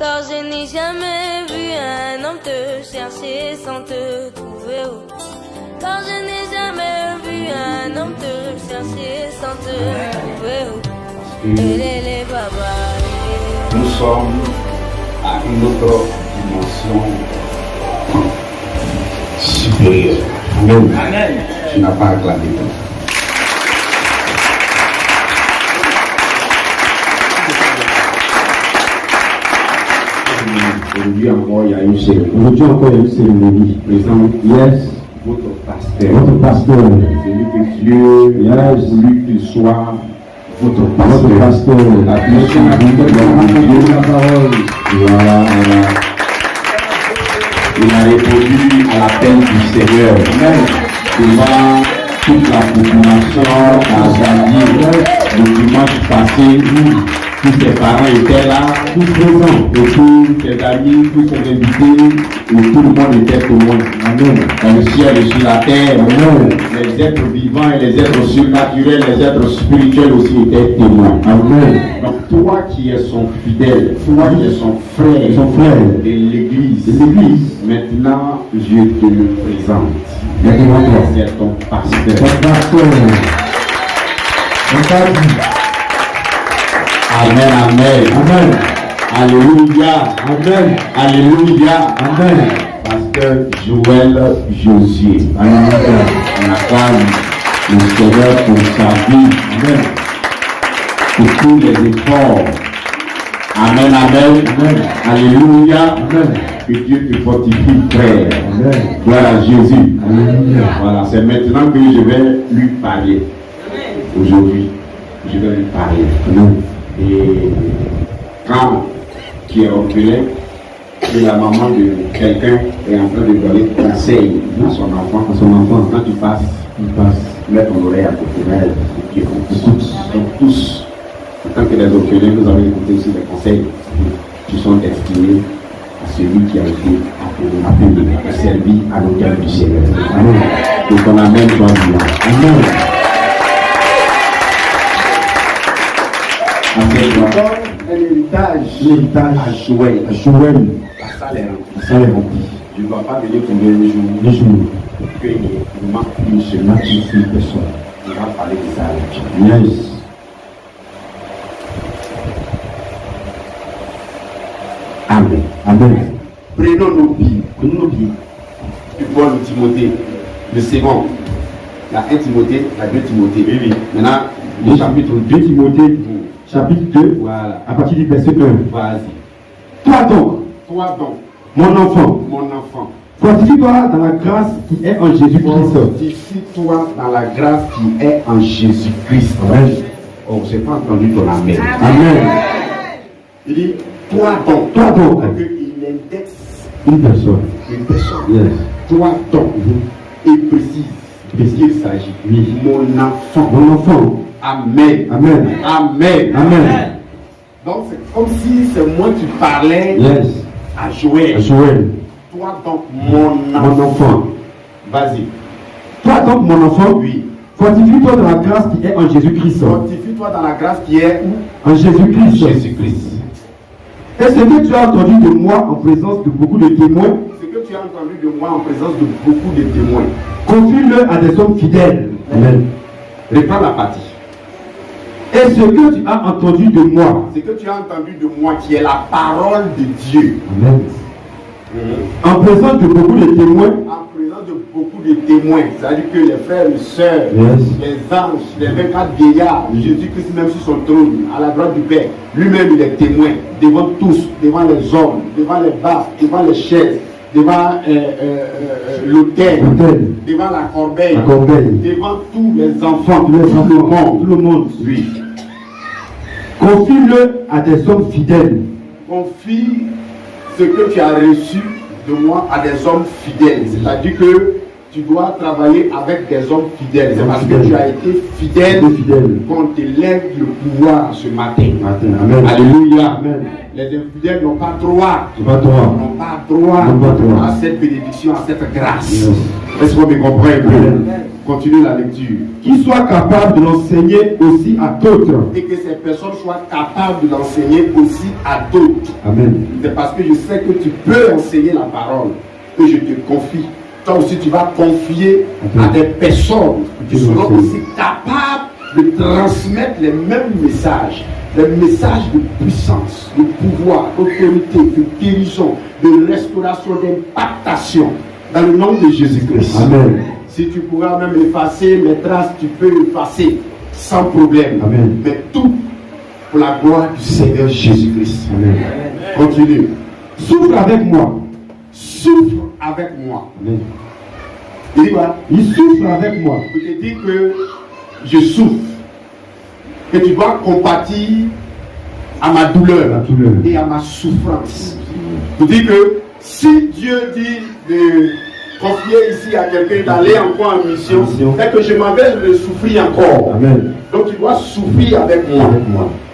car je n'ai jamais vu un homme te chercher sans te trouver. Car je n'ai jamais vu un homme te chercher sans te trouver. Nous sommes à une autre dimension supérieure. Amen. Amen. Tu n'as pas acclamé. Aujourd'hui encore, il y a une cérémonie. Présent, yes. Votre pasteur. Celui que Dieu a voulu qu'il soit votre pasteur. La mission de la parole. Voilà. Il a répondu à l'appel du Seigneur. Devant toute la population à Zambie, le dimanche passé, tous ses parents étaient là, tous présents, et tous ses amis, tous ses invités, et tout le monde était témoin. Amen. Dans le ciel et sur la terre, amen. Les êtres vivants et les êtres surnaturels, les êtres spirituels aussi étaient témoins. Amen. Donc toi qui es son fidèle, toi qui es son frère de l'église, maintenant je te le présente. C'est ton pasteur. Amen, amen, amen. Alléluia, amen, alléluia, amen. Pasteur Joël Josier. Alléluia. On acclame le Seigneur pour sa vie. Amen. Pour tous les efforts. Amen, amen, amen. Alléluia, amen. Que Dieu te fortifie, frère. Amen. Gloire à Jésus. Alléluia. Voilà, c'est maintenant que je vais lui parler. Aujourd'hui, je vais lui parler. Amen. Et quand qui est orphelin, et la maman de quelqu'un est en train de donner conseil à son enfant, quand tu passes, mets ton oreille à côté d'elle, et on écoute. Donc tous, en tant que les orphelins, nous avons écouté aussi des conseils qui sont destinés à celui qui a été appelé à servir à l'autel du Seigneur. Amen. Donc on amène toi bien. Amen. L'héritage à Joël. La salle est remplie. Je ne dois pas venir combien de jours. Il manque une seule personne. On va parler de ça avec Dieu. Yes. Amen. Amen. Prenons nos Bibles. Du Paul Timothée. Le second. La 1 Timothée, la 2 Timothée. Oui. Maintenant, le chapitre 2 Timothée. Chapitre 2, voilà. À partir du verset 1. Vas-y. Toi donc, mon enfant, fortifie-toi dans la grâce qui est en Jésus-Christ. Fortifie-toi dans la grâce qui est en Jésus-Christ. Amen. Oh, j'ai pas entendu ton amen. Amen. Il dit, toi donc. Il indexe une personne. Yes. Toi donc. Et précise. De ce qu'il s'agit. Oui. Mon enfant. Amen. Donc c'est comme si c'est moi qui parlais à Joël. Toi donc mon enfant. Vas-y. Toi donc mon enfant. Oui. Fortifie-toi dans la grâce qui est en Jésus-Christ. En Jésus-Christ. Et ce que tu as entendu de moi en présence de beaucoup de témoins. Confie-le à des hommes fidèles. Amen. Reprends la partie. Et ce que tu as entendu de moi, qui est la parole de Dieu. Amen. En présence de beaucoup de témoins. C'est-à-dire que les frères et sœurs, les anges, les 24 vieillards, Jésus-Christ même sur son trône, à la droite du Père, lui-même il est témoin devant tous, devant les hommes, devant les baffes, devant les chaises, devant l'autel, devant la corbeille, devant tous les enfants, tout le monde. Oui. Confie-le à des hommes fidèles. Confie ce que tu as reçu de moi à des hommes fidèles. C'est-à-dire que tu dois travailler avec des hommes fidèles. C'est parce que tu as été fidèle qu'on t'élève le pouvoir ce matin. Amen. Alléluia. Amen. Les infidèles n'ont pas droit. N'ont pas droit à cette bénédiction, à cette grâce. Yes. Est-ce qu'on me comprend un peu? Continue la lecture. Qui soit capable de l'enseigner aussi à d'autres. Et que ces personnes soient capables de l'enseigner aussi à d'autres. Amen. C'est parce que je sais que tu peux enseigner la parole que je te confie. Toi aussi, tu vas confier à des personnes qui seront aussi capables de transmettre les mêmes messages. Les messages de puissance, de pouvoir, d'autorité, de guérison, de restauration, d'impactation. Dans le nom de Jésus-Christ. Amen. Si tu pourras même effacer mes traces, tu peux effacer sans problème. Amen. Mais tout pour la gloire du Seigneur Jésus-Christ. Amen. Continue. Souffle avec moi. Souffle avec moi. Amen. Il dit quoi? Il souffle avec moi. Je te dis que je souffre. Que tu dois compatir à ma douleur, et à ma souffrance. Je dis que si Dieu dit de confier ici à quelqu'un d'aller encore en mission, c'est que je m'en vais de souffrir encore. Amen. Donc tu dois souffrir avec moi.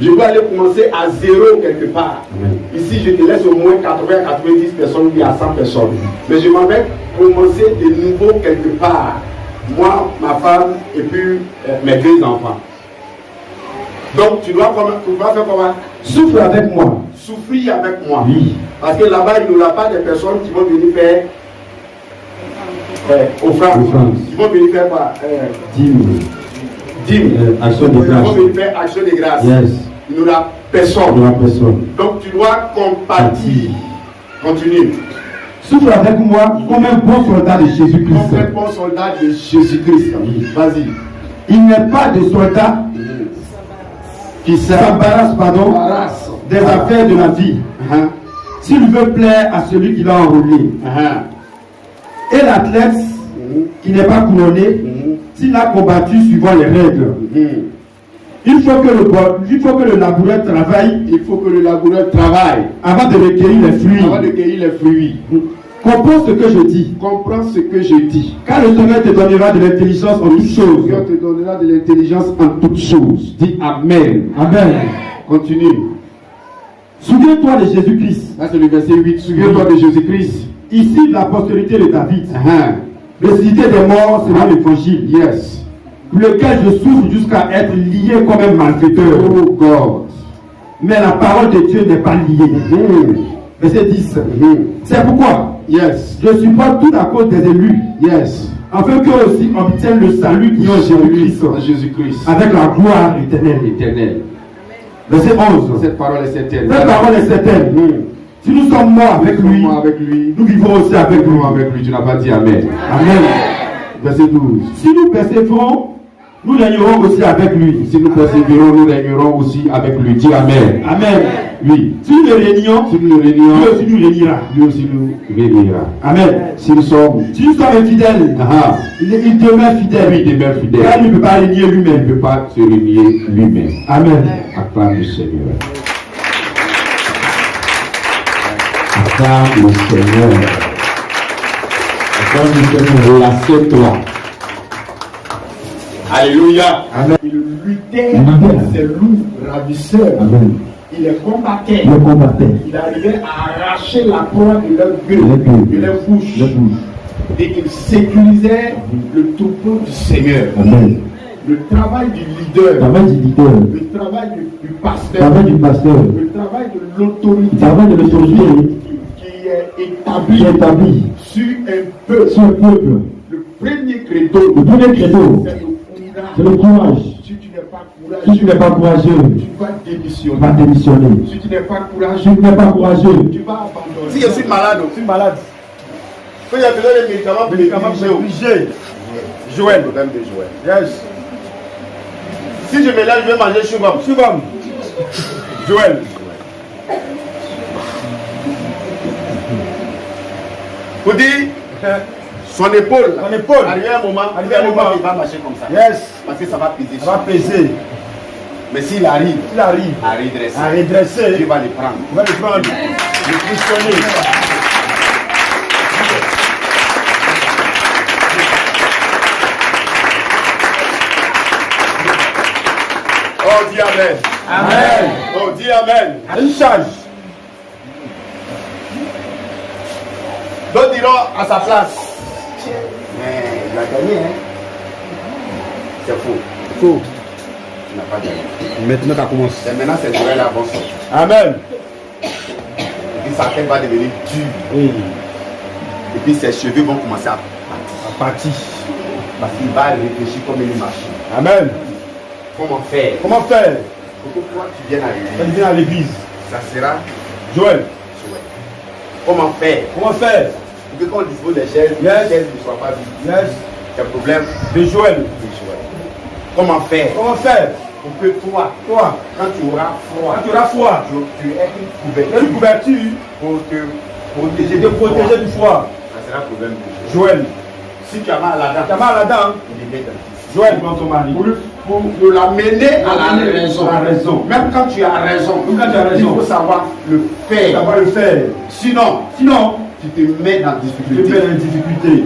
Je dois aller commencer à zéro quelque part. Amen. Ici, je te laisse au moins 80-90 personnes, puis à 100 personnes. Mais je m'en vais commencer de nouveau quelque part. Moi, ma femme et puis mes 2 enfants. Donc tu dois faire comment? Souffle avec moi. Souffrir avec moi. Oui. Parce que là-bas, il n'y aura pas de personnes qui vont venir faire offrande. Qui vont venir faire quoi? Dîme. Action de grâce. Ils vont venir faire action de grâce. Yes. Il n'y aura personne. Donc tu dois compatir. Continue. Souffle avec moi comme un bon soldat de Jésus-Christ. Comme un bon soldat de Jésus-Christ. Vas-y. Il n'est pas de soldat qui s'embarrasse des affaires de la vie. S'il veut plaire à celui qui l'a enrôlé. Et l'athlète qui n'est pas couronné, s'il a combattu suivant les règles. Il faut que le laboureur travaille. Il faut que le laboureur travaille avant de recueillir les fruits. Avant de cueillir les fruits. Comprends ce que je dis. Comprends ce que je dis. Car le Seigneur te donnera de l'intelligence en toutes choses. Dieu te donnera de l'intelligence en toutes choses. Dis Amen. Amen. Continue. Souviens-toi de Jésus-Christ. Là c'est le verset 8. Souviens-toi de Jésus-Christ. Ici de la postérité de David. Ressuscité des morts selon l'évangile. Yes. Pour lequel je souffre jusqu'à être lié comme un malfaiteur. Oh God. Mais la parole de Dieu n'est pas liée. Verset 10. C'est pourquoi je supporte tout à cause des élus. Afin qu'eux aussi obtiennent le salut qui est en Jésus-Christ. Avec la gloire éternelle. Verset 11. Cette parole est certaine. Cette parole est certaine. Si nous sommes morts avec lui, nous vivons aussi avec lui. Tu n'as pas dit Amen. Amen. Verset 12. Si nous persévérons, nous régnerons aussi avec lui. Si nous persévérons, nous régnerons aussi avec lui. Dis Amen. Amen. Oui. Si nous régnons, lui aussi nous régnera. Lui aussi nous régnera. Amen. Si nous sommes infidèles, il demeure fidèle. Oui, il demeure fidèle. Car il ne peut pas régner lui-même. Il ne peut pas se régner lui-même. Amen. Acclame le Seigneur. Acclame le Seigneur. Acclame le Seigneur. Relâche-toi. Alléluia. Amen. Il luttait avec ses loups ravisseurs. Amen. Il les combattait. Il arrivait à arracher la proie de leur gueule, de leur bouche. Et il sécurisait le troupeau du Seigneur. Amen. Le travail du leader. Le travail du pasteur. Le travail de l'autorité. Qui est établi sur un peuple. Le premier credo. C'est le courage. Si tu n'es pas courageux, tu vas démissionner. Si tu n'es pas courageux, tu vas abandonner. Si je suis malade, quand il y a besoin de médicaments obligés. Joël. Le problème de Joël. Yes. Si je me lève, je vais manger Shubham. Joël. Vous dites son épaule. Arrivé un moment, il va marcher comme ça. Yes. Parce que ça va peser. Mais s'il arrive à redresser, Dieu va le prendre. Le frissonner. Oh, dis Amen. Amen. Oh, dis Amen. Une charge. D'autres diront à sa place. Mais il a gagné, hein. C'est faux. Faux. Tu n'as pas gagné. Maintenant, ça commence. C'est maintenant, c'est Joël à bon sens. Amen. Et puis sa tête va devenir dure. Oui. Et puis ses cheveux vont commencer à À partir. parce qu'il va réfléchir comme une machine. Amen. Comment faire? Comment faire? Pour que toi tu viennes à Quand l'église, tu viens à l'église. ça sera Joël. Joël. Comment faire? Comment faire? Pour que quand on dispose des chaises, Yes. les chaises ne soient pas vides. Yes. C'est un problème De Joël. de Joël. Comment faire? Comment faire? Pour que toi, Toi, quand tu auras froid, quand tu auras froid, tu aies une tu as une couverture couverture pour te protéger de du froid. protéger du froid. Ça sera un problème de Joël. Joël. Si tu as mal à la dent, Tu as mal à la dent. il est dans Joël, prends ton mari. pour l'amener à la raison. À la raison. Même quand tu as raison, Même quand tu as raison. il faut savoir le faire. Savoir le faire. Sinon, Sinon, tu te mets dans la tu difficulté. fais des difficultés.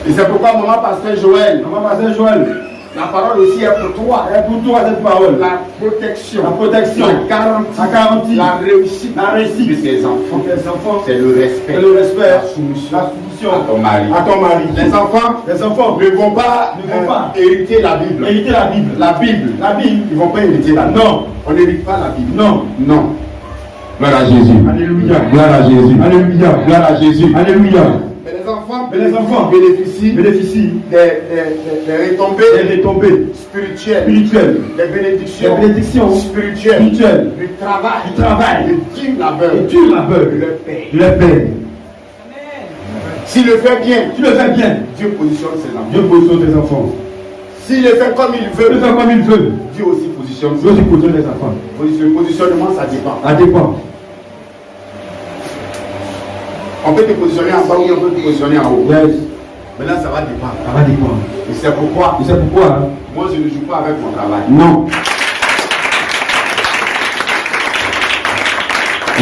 Et c'est pourquoi maman pasteur Joël, Maman pasteur Joël, la parole aussi est pour toi. et pour toi cette parole, La protection, la protection, la garantie, la réussite, la réussite de tes enfants. pour tes enfants, C'est le respect, c'est le respect, la soumission, la soumission à ton mari. à ton mari. Les enfants Les enfants ne vont pas, Ne vont pas hériter la Bible. hériter la Bible. La Bible, La Bible, ils ne vont pas hériter la Bible. non, On n'hérite pas la Bible. non. Non. Gloire à Jésus. Alléluia. Gloire à Jésus. Alléluia. Gloire à Jésus. Alléluia. Mais les enfants bénéficient Bénéficie des retombées des retombées spirituelles, spirituelles, des bénédictions, des bénédictions spirituelles, spirituelles, du travail, du travail, du dur labeur, et dur labeur, de leur paix. de la paix. S'il le fait bien, Tu le fais bien, Dieu positionne ses enfants. Dieu positionne tes enfants. S'il le fait comme il Tu le veut, fais comme il veut, Dieu aussi positionne ses Dieu aussi enfants. positionne tes enfants. Le positionnement, ça dépend. Ça dépend. On peut te positionner en bas ou on peut te positionner en haut. Yes. Maintenant, ça va dépendre. Ça va dépendre. Et c'est pourquoi Tu sais pourquoi hein? moi, je ne joue pas avec mon travail. Non.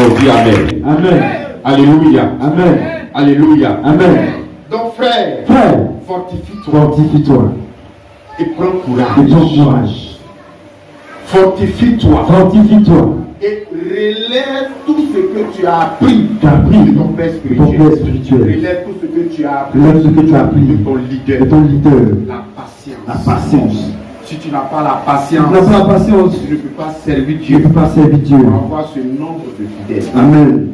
Oh, dis Amen. Amen. Alléluia. Amen. Alléluia. Amen. Donc, frère, Frère, fortifie-toi fortifie-toi et prends et prends courage. courage. Fortifie-toi Fortifie-toi. et relève tout ce que tu as appris Tu as appris de ton père de ton père spirituel. Relève tout ce que tu as appris Relève ce que tu as appris de ton leader. de ton leader. La patience. La patience. Si tu n'as pas la Tu patience, n'as pas la patience. tu ne peux pas servir Tu ne Dieu. peux pas servir Dieu. On va voir ce nombre de fidèles. Amen.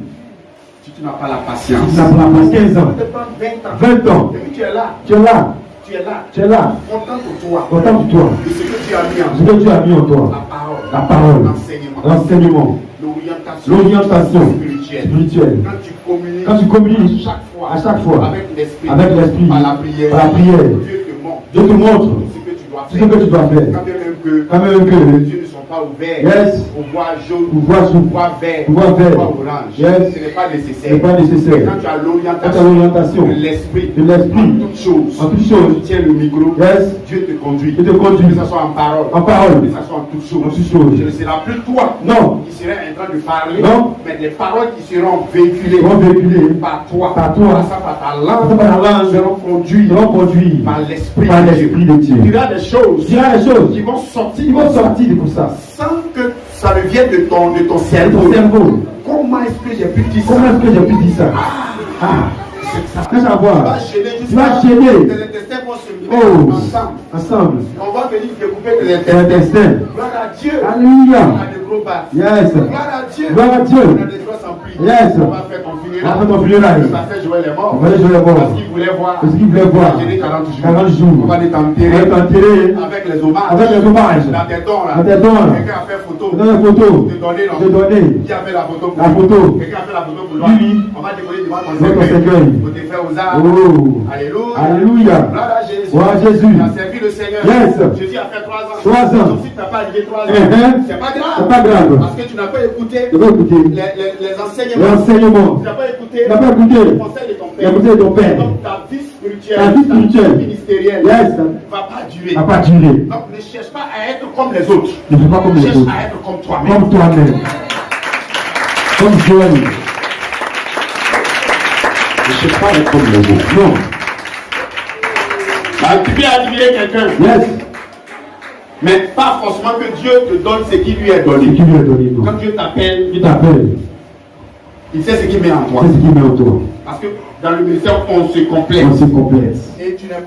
Si tu n'as pas la Tu patience, n'as pas la patience. 15 ans. ça te prend 20 ans. 20 ans. Et puis tu es là, Tu es là. tu es là, Tu es là. content pour toi. Content de toi. De ce que tu as mis en Ce que Dieu a mis en toi. la La parole. l'enseignement, L'enseignement. L'orientation spirituelle. spirituelle. Quand tu communiques, Quand tu communiques à chaque fois, avec l'esprit, par la prière, par la prière, Dieu te montre Dieu te montre ce que tu dois ce faire. que tu dois faire. Quand même que Quand même les que yeux ne sont pas ouverts, Yes. pour voir jaune, pour voir pour voir vert, pour voir vert. pour voir orange, Yes. ce n'est pas ce nécessaire. n'est pas nécessaire. Quand tu as Quand tu as l'orientation l'orientation de l'esprit, de l'esprit, en toutes choses, en toutes choses, tu tiens le micro, Yes. Dieu te conduit. Dieu te conduit. Que ce soit en parole, En parole. que ce soit en toutes choses. En toutes choses. Ce ne sera plus toi Non. qui serait en train de parler, Non. mais des paroles qui seront véhiculées Seront véhiculées par toi, par toi. par ta langue, Par ta langue. seront conduites seront conduits par l'esprit par de l'esprit de Dieu. Tu diras des choses Tu diras des choses qui vont sortir, qui vont sortir de tout ça. sans que ça ne vienne de ton Ton cerveau. cerveau. Comment est-ce que j'ai pu dire ça? Comment est-ce que j'ai pu dire ça? Ah. Que ça Tu vas va? gêner Tu jusqu'à vas gêner. tes intestins vont se Oh. mettre ensemble. Ensemble. On va venir découper tes Tes intestins. intestins. Gloire à Dieu. Alléluia. On a des gros bas. Yes. Gloire à Dieu. Gloire à Dieu. On a des doigts sans pli. Yes. On va faire ton On va funérail. faire ton funérail. Le pasteur Joël est mort. On va aller jouer Parce voir. qu'il voulait voir. Parce qu'il voulait voir. Il a gêné 40 jours. 40 jours. On va les On va t'enterrer t'enterrer avec les hommages. avec les hommages. Dans tes dons là. Dans tes dons, là. Quelqu'un a fait photo. Dans la photo. Te donner non. Te donner. Qui a fait la photo pour La lui? photo. Quelqu'un a fait la photo pour lui. Oui. On va décoller devant ton Devant ton cercueil. cercueil. Pour te faire aux arts. Oh. Alléluia. Alléluia. Gloire à Jésus. Gloire à Jésus. Tu as servi le Seigneur. Yes. Jésus a fait 3 ans. 3 ans. Donc si tu n'as pas arrivé 3 ans, c'est pas grave. C'est pas grave. Parce que tu n'as pas écouté Tu vas écouter les enseignements. l'enseignement. Tu n'as pas écouté Tu n'as pas écouté les conseils de ton les père. conseils de ton père. Donc ta vie spirituelle, Ta vie spirituelle. ministérielle Yes. ne va pas durer. n'a pas duré. Donc ne cherche pas à être comme les autres. Ne fais pas comme les Cherche autres. à être comme toi-même. Comme toi-même. Comme Joël. Je ne sais pas être comme les autres. Non. Tu peux admirer quelqu'un. Yes. Mais pas forcément que Dieu te donne ce qui lui est Ce donné. qui lui est donné, non. Quand Dieu t'appelle, Il t'appelle, il sait ce qu'il met en toi. c'est ce qu'il met en toi. Parce que dans le ministère, on se complète. On se complète. Et tu n'as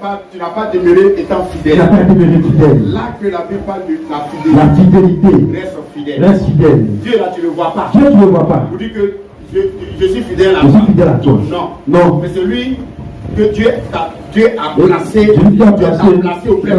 pas demeuré étant Il fidèle. n'a pas demeuré fidèle. Là que la Bible parle de la La fidélité, fidélité, reste fidèle. reste fidèle. Dieu là, tu ne le vois pas. Dieu, tu ne le vois pas. Vous dites que je suis fidèle à Je toi. suis fidèle à toi. Non. Non. Mais c'est lui que Dieu a placé, Dieu t'a Dieu t'a placé placé auprès de